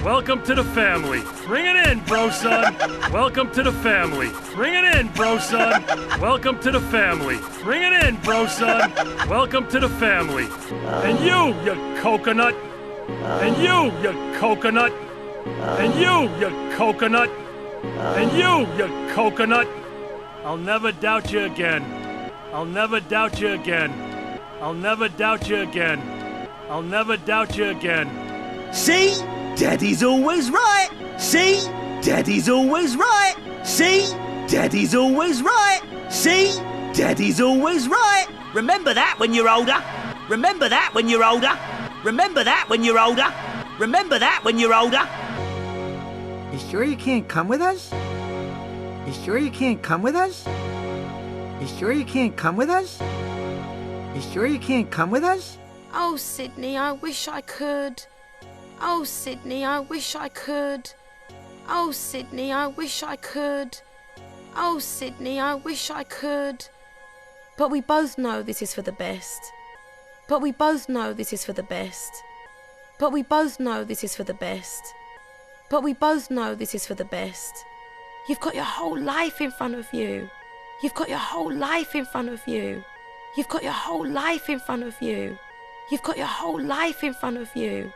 Welcome to the family. Bring it in, bro son. Welcome to the family. Bring it in, bro son. Welcome to the family. Bring it in, bro son. Welcome to the family. And you coconut. And you coconut. And you coconut. And you coconut. I'll never doubt you again. I'll never doubt you again. I'll never doubt you again. I'll never doubt you again. See? Daddy's always right. See? Daddy's always right. See? Daddy's always right. See? Daddy's always right. Remember that when you're older. Remember that when you're older. Remember that when you're older. Remember that when you're older. You sure you can't come with us? You sure you can't come with us? You sure you can't come with us? You sure you can't come with us? Oh, Sydney, I wish I could. Oh, Sydney, I wish I could. Oh, Sydney, I wish I could. Oh, Sydney, I wish I could. But we both know this is for the best. But we both know this is for the best. But we both know this is for the best. But we both know this is for the best. You've got your whole life in front of you. You've got your whole life in front of you. You've got your whole life in front of you. You've got your whole life in front of you.